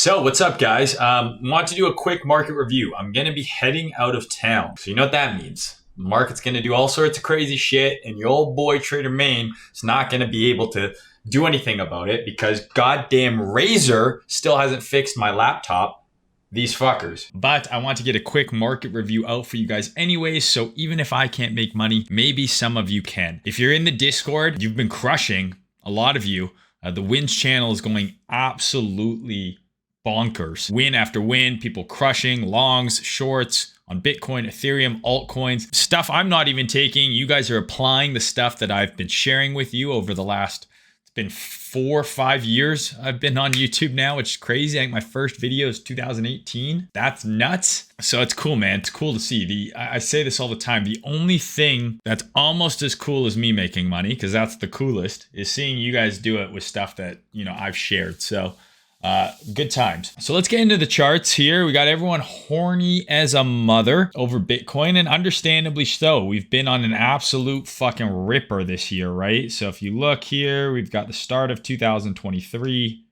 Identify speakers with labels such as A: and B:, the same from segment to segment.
A: So what's up, guys? Want to do a quick market review. I'm going to be heading out of town. So you know what that means. The market's going to do all sorts of crazy shit, and your old boy Trader Main is not going to be able to do anything about it because goddamn Razer still hasn't fixed my laptop. These fuckers. But I want to get a quick market review out for you guys anyways, so even if I can't make money, maybe some of you can. If you're in the Discord, you've been crushing, a lot of you. The wins channel is going absolutely bonkers. Win after win, people crushing longs, shorts on Bitcoin, Ethereum, altcoins, stuff I'm not even taking. You guys are applying the stuff that I've been sharing with you over the last, it's been 4 or 5 years I've been on YouTube now, which is crazy. I think my first video is 2018. That's nuts. So it's cool, man. It's cool to see. I say this all the time. The only thing that's almost as cool as me making money, because that's the coolest, is seeing you guys do it with stuff that, you know, I've shared. So good times. So let's get into the charts here. We got everyone horny as a mother over Bitcoin, and understandably so. We've been on an absolute fucking ripper this year, right? So if you look here, we've got the start of 2023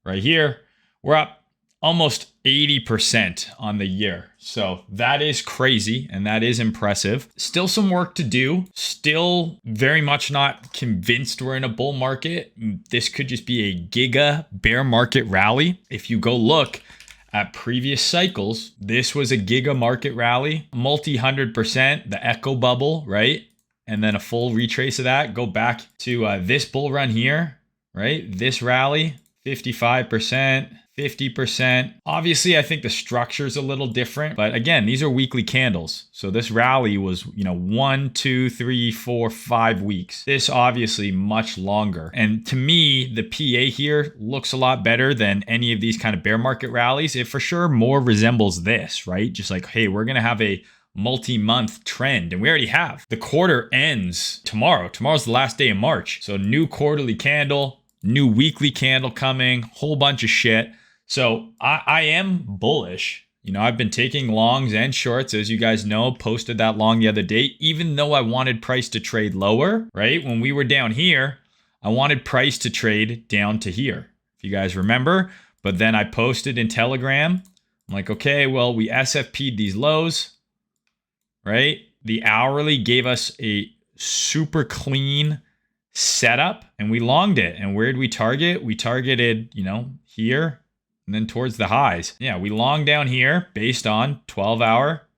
A: right here. We're up almost 80% on the year. So that is crazy and that is impressive. Still some work to do. Still very much not convinced we're in a bull market. This could just be a giga bear market rally. If you go look at previous cycles, this was a giga market rally, multi-100%, the echo bubble, right? And then a full retrace of that. Go back to this bull run here, right? This rally, 55%. 50%. Obviously, I think the structure is a little different, but again, these are weekly candles. So this rally was, 1, 2, 3, 4, 5 weeks. This obviously much longer. And to me, the PA here looks a lot better than any of these kind of bear market rallies. It for sure more resembles this, right? Just like, hey, we're going to have a multi-month trend, and we already have. The quarter ends tomorrow. Tomorrow's the last day of March. So new quarterly candle, new weekly candle coming, whole bunch of shit. So I am bullish. I've been taking longs and shorts, as you guys know, posted that long the other day, even though I wanted price to trade lower, right? When we were down here, I wanted price to trade down to here, if you guys remember. But then I posted in Telegram. I'm like, okay, well, we SFP'd these lows, right? The hourly gave us a super clean setup and we longed it. And where did we target? We targeted, here. And then towards the highs. Yeah, we long down here based on 12-hour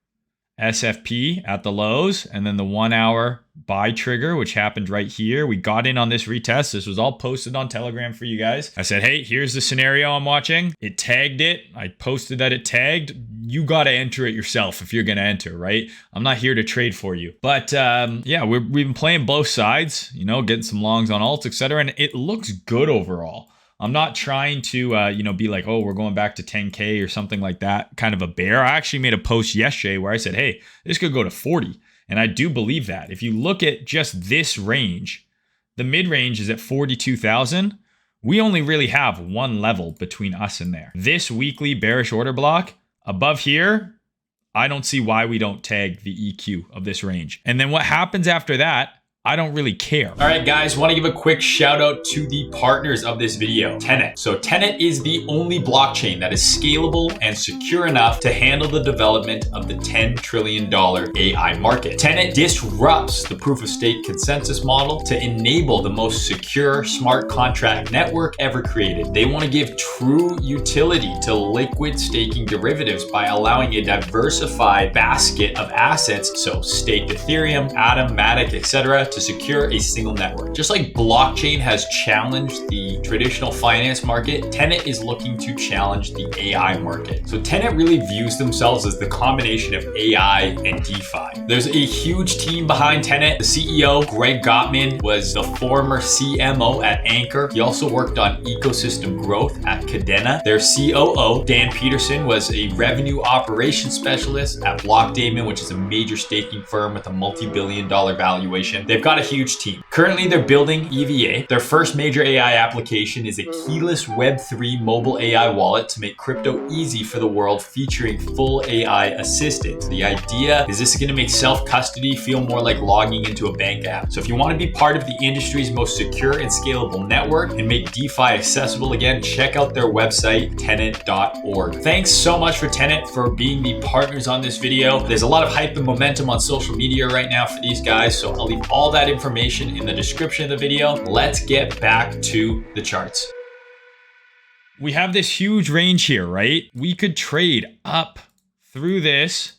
A: SFP at the lows and then the 1-hour buy trigger, which happened right here. We got in on this retest. This was all posted on Telegram for you guys. I said, hey, here's the scenario I'm watching. It tagged it. I posted that it tagged. You got to enter it yourself if you're going to enter, right? I'm not here to trade for you. But yeah, we've been playing both sides, getting some longs on alts, etc. And it looks good overall. I'm not trying to, be like, oh, we're going back to 10K or something like that, kind of a bear. I actually made a post yesterday where I said, hey, this could go to 40. And I do believe that. If you look at just this range, the mid-range is at 42,000. We only really have one level between us and there. This weekly bearish order block above here, I don't see why we don't tag the EQ of this range. And then what happens after that, I don't really care. All right, guys, want to give a quick shout out to the partners of this video, Tenet. So Tenet is the only blockchain that is scalable and secure enough to handle the development of the $10 trillion AI market. Tenet disrupts the proof of stake consensus model to enable the most secure smart contract network ever created. They want to give true utility to liquid staking derivatives by allowing a diversified basket of assets, so staked Ethereum, Atom, Matic, etc., to secure a single network. Just like blockchain has challenged the traditional finance market, Tenet is looking to challenge the AI market. So Tenet really views themselves as the combination of AI and DeFi. There's a huge team behind Tenet. The CEO, Greg Gottman, was the former CMO at Anchor. He also worked on ecosystem growth at Cadena. Their COO, Dan Peterson, was a revenue operations specialist at Blockdaemon, which is a major staking firm with a multi-billion-dollar valuation. They've they've got a huge team. Currently, they're building EVA. Their first major AI application is a keyless Web3 mobile AI wallet to make crypto easy for the world, featuring full AI assistance. The idea is this is going to make self-custody feel more like logging into a bank app. So if you want to be part of the industry's most secure and scalable network and make DeFi accessible again, check out their website, tenet.org. Thanks so much for Tenet for being the partners on this video. There's a lot of hype and momentum on social media right now for these guys, so I'll leave all that information in the description of the video. Let's get back to the charts. We have this huge range here, right? We could trade up through this,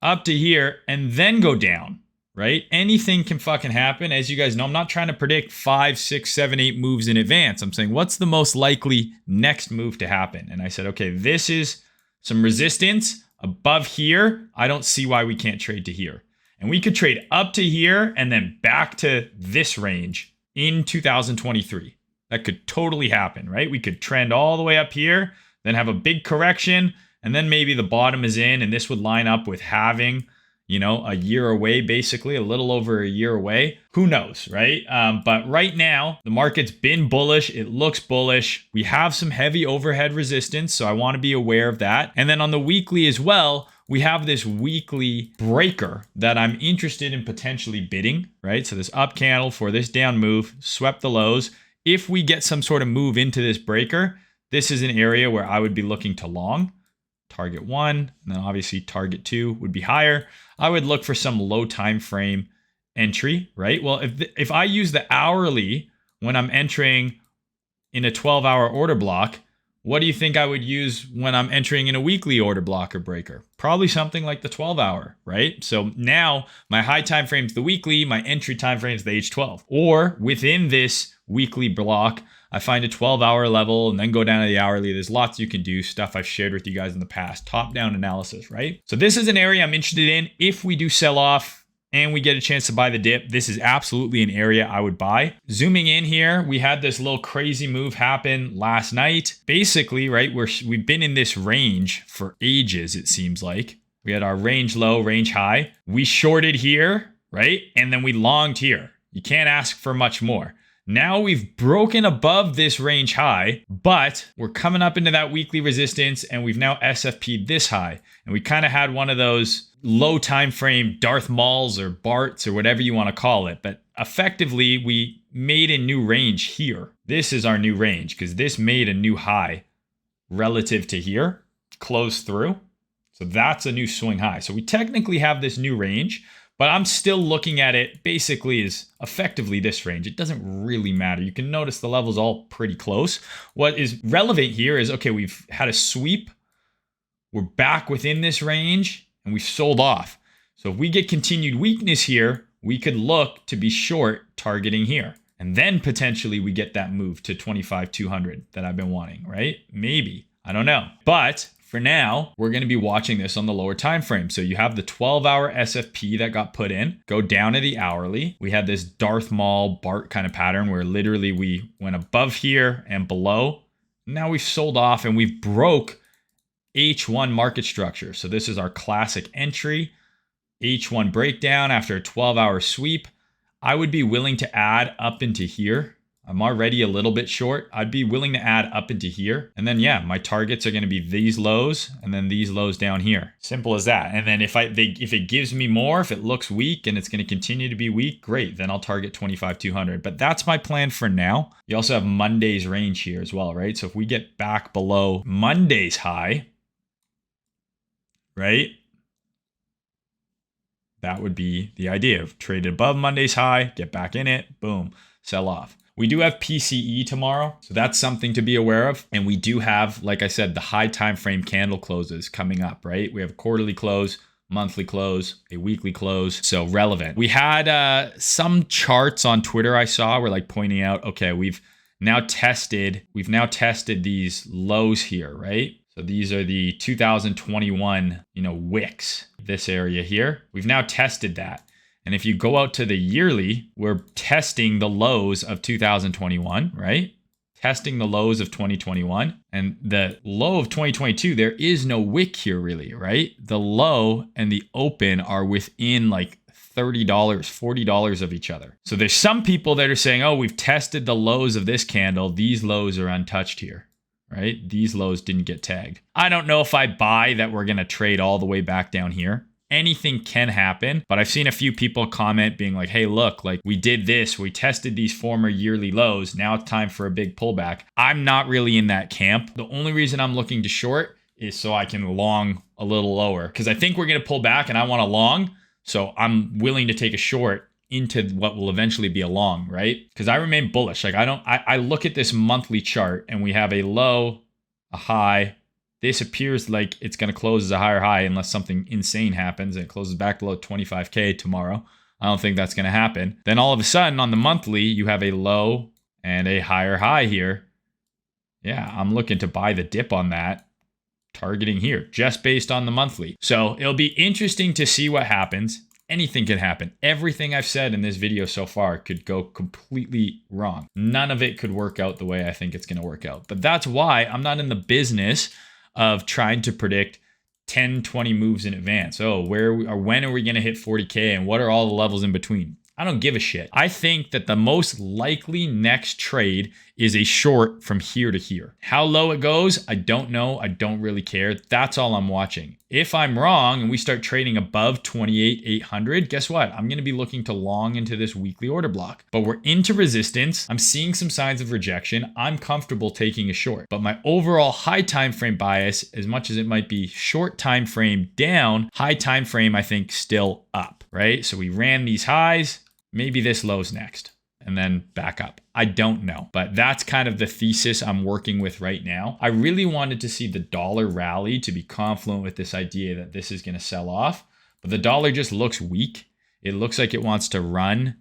A: up to here, and then go down, right? Anything can fucking happen. As you guys know, I'm not trying to predict 5, 6, 7, 8 moves in advance. I'm saying, what's the most likely next move to happen? And I said, okay, this is some resistance above here. I don't see why we can't trade to here. And we could trade up to here and then back to this range in 2023. That could totally happen, right? We could trend all the way up here, then have a big correction, and then maybe the bottom is in, and this would line up with having, you know, a year away, basically, a little over a year away. Who knows, right? But right now, the market's been bullish. It looks bullish. We have some heavy overhead resistance, so I want to be aware of that. And then on the weekly as well, we have this weekly breaker that I'm interested in potentially bidding, right? So this up candle for this down move, swept the lows. If we get some sort of move into this breaker, this is an area where I would be looking to long. Target 1, and then obviously target 2 would be higher. I would look for some low time frame entry, right? Well, if I use the hourly when I'm entering in a 12-hour order block, what do you think I would use when I'm entering in a weekly order block or breaker? Probably something like the 12-hour, right? So now my high time frame is the weekly, my entry time frame is the H12. Or within this weekly block, I find a 12-hour level and then go down to the hourly. There's lots you can do, stuff I've shared with you guys in the past, top-down analysis, right? So this is an area I'm interested in. If we do sell off and we get a chance to buy the dip, this is absolutely an area I would buy. Zooming in here, we had this little crazy move happen last night. Basically, right, we've been in this range for ages, it seems like. We had our range low, range high. We shorted here, right? And then we longed here. You can't ask for much more. Now we've broken above this range high, but we're coming up into that weekly resistance and we've now SFP'd this high. And we kind of had one of those low time frame Darth Mauls or Barts or whatever you want to call it. But effectively, we made a new range here. This is our new range because this made a new high relative to here, closed through. So that's a new swing high. So we technically have this new range, but I'm still looking at it basically as effectively this range. It doesn't really matter. You can notice the level's all pretty close. What is relevant here is, okay, we've had a sweep. We're back within this range and we've sold off. So if we get continued weakness here, we could look to be short targeting here. And then potentially we get that move to 25,200 that I've been wanting, right? Maybe, I don't know. But for now, we're going to be watching this on the lower time frame. So you have the 12-hour SFP that got put in, go down to the hourly. We had this Darth Maul Bart kind of pattern where literally we went above here and below. Now we've sold off and we've broke H1 market structure. So this is our classic entry, H1 breakdown after a 12-hour sweep. I would be willing to add up into here. I'm already a little bit short. I'd be willing to add up into here. And then, yeah, my targets are going to be these lows and then these lows down here. Simple as that. And then if it gives me more, if it looks weak and it's going to continue to be weak, great. Then I'll target 25,200. But that's my plan for now. You also have Monday's range here as well, right? So if we get back below Monday's high, right? That would be the idea of trade above Monday's high, get back in it, boom, sell off. We do have PCE tomorrow, so that's something to be aware of. And we do have, like I said, the high time frame candle closes coming up, right? We have a quarterly close, monthly close, a weekly close, so relevant. We had some charts on Twitter I saw were like pointing out, okay, we've now tested these lows here, right? So these are the 2021, wicks, this area here. We've now tested that. And if you go out to the yearly, we're testing the lows of 2021, right? Testing the lows of 2021. And the low of 2022, there is no wick here really, right? The low and the open are within like $30, $40 of each other. So there's some people that are saying, oh, we've tested the lows of this candle. These lows are untouched here, right? These lows didn't get tagged. I don't know if I buy that we're going to trade all the way back down here. Anything can happen, but I've seen a few people comment being like, hey, look, like we did this, we tested these former yearly lows. Now it's time for a big pullback. I'm not really in that camp. The only reason I'm looking to short is so I can long a little lower because I think we're going to pull back and I want a long. So I'm willing to take a short into what will eventually be a long, right? Because I remain bullish. Like I look at this monthly chart and we have a low, a high. This appears like it's going to close as a higher high unless something insane happens and it closes back below 25K tomorrow. I don't think that's going to happen. Then all of a sudden on the monthly, you have a low and a higher high here. Yeah, I'm looking to buy the dip on that, targeting here just based on the monthly. So it'll be interesting to see what happens. Anything can happen. Everything I've said in this video so far could go completely wrong. None of it could work out the way I think it's going to work out. But that's why I'm not in the business of trying to predict 10, 20 moves in advance. Oh, when are we going to hit 40K and what are all the levels in between? I don't give a shit. I think that the most likely next trade is a short from here to here. How low it goes, I don't know. I don't really care. That's all I'm watching. If I'm wrong and we start trading above 28,800, guess what? I'm going to be looking to long into this weekly order block. But we're into resistance. I'm seeing some signs of rejection. I'm comfortable taking a short. But my overall high time frame bias, as much as it might be short time frame down, high time frame I think still up, right? So we ran these highs. Maybe this low's next and then back up. I don't know, but that's kind of the thesis I'm working with right now. I really wanted to see the dollar rally to be confluent with this idea that this is going to sell off, but the dollar just looks weak. It looks like it wants to run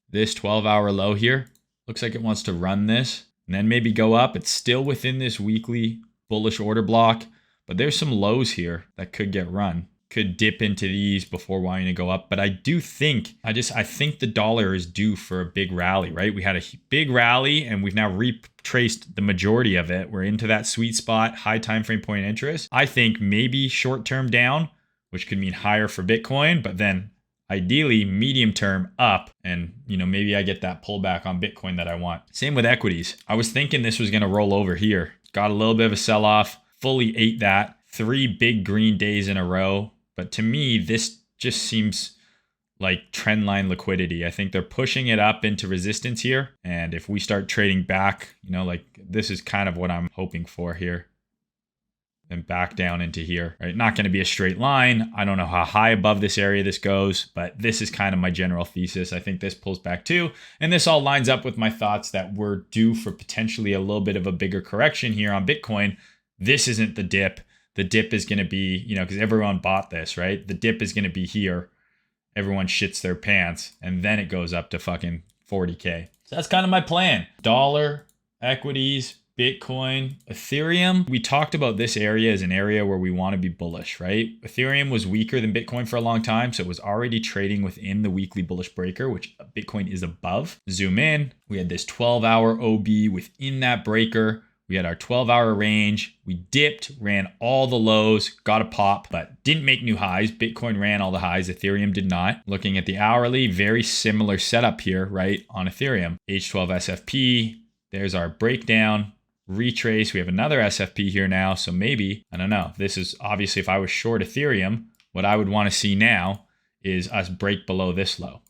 A: this 12-hour low here. Looks like it wants to run this and then maybe go up. It's still within this weekly bullish order block, but there's some lows here that could get run. Could dip into these before wanting to go up. But I do think, I think the dollar is due for a big rally, right? We had a big rally and we've now retraced the majority of it. We're into that sweet spot, high time frame point interest. I think maybe short term down, which could mean higher for Bitcoin, but then ideally medium term up. And, maybe I get that pullback on Bitcoin that I want. Same with equities. I was thinking this was going to roll over here. Got a little bit of a sell off, fully ate that. 3 big green days in a row. But to me, this just seems like trendline liquidity. I think they're pushing it up into resistance here. And if we start trading back, this is kind of what I'm hoping for here. Then back down into here, right? Not going to be a straight line. I don't know how high above this area this goes, but this is kind of my general thesis. I think this pulls back too. And this all lines up with my thoughts that we're due for potentially a little bit of a bigger correction here on Bitcoin. This isn't the dip. The dip is going to be, because everyone bought this, right? The dip is going to be here. Everyone shits their pants. And then it goes up to fucking 40K. So that's kind of my plan. Dollar, equities, Bitcoin, Ethereum. We talked about this area as an area where we want to be bullish, right? Ethereum was weaker than Bitcoin for a long time. So it was already trading within the weekly bullish breaker, which Bitcoin is above. Zoom in. We had this 12-hour OB within that breaker. We had our 12-hour range. We dipped, ran all the lows, got a pop, but didn't make new highs. Bitcoin ran all the highs. Ethereum did not. Looking at the hourly, very similar setup here, right, on Ethereum. H12 SFP. There's our breakdown. Retrace. We have another SFP here now. So maybe, I don't know. This is obviously if I was short Ethereum, what I would want to see now is us break below this low.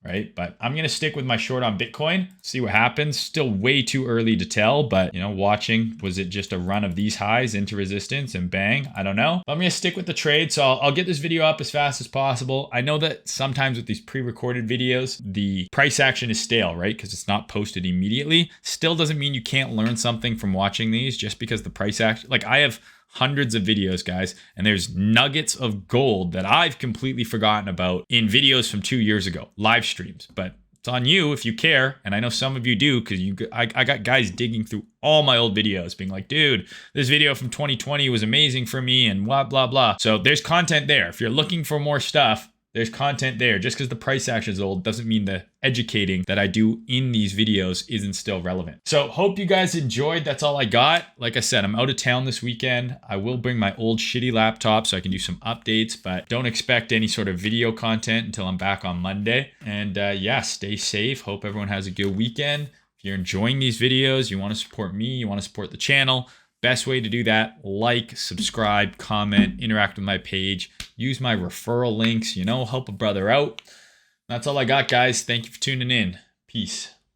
A: Right? But I'm going to stick with my short on Bitcoin, see what happens. Still way too early to tell, but watching, was it just a run of these highs into resistance and bang? I don't know. But I'm going to stick with the trade. So I'll get this video up as fast as possible. I know that sometimes with these pre-recorded videos, the price action is stale, right? Because it's not posted immediately. Still doesn't mean you can't learn something from watching these just because the price action, I have hundreds of videos, guys, and there's nuggets of gold that I've completely forgotten about in videos from 2 years ago, live streams. But it's on you if you care, and I know some of you do, because I got guys digging through all my old videos being like, dude, this video from 2020 was amazing for me and blah, blah, blah. So there's content there. If you're looking for more stuff, There's content there. Just because the price action is old doesn't mean the educating that I do in these videos isn't still relevant. So hope you guys enjoyed. That's all I got. Like I said, I'm out of town this weekend. I will bring my old shitty laptop so I can do some updates, but don't expect any sort of video content until I'm back on Monday. And yeah, stay safe. Hope everyone has a good weekend. If you're enjoying these videos, you want to support me, you want to support the channel, best way to do that, like, subscribe, comment, interact with my page, use my referral links, help a brother out. That's all I got, guys. Thank you for tuning in. Peace.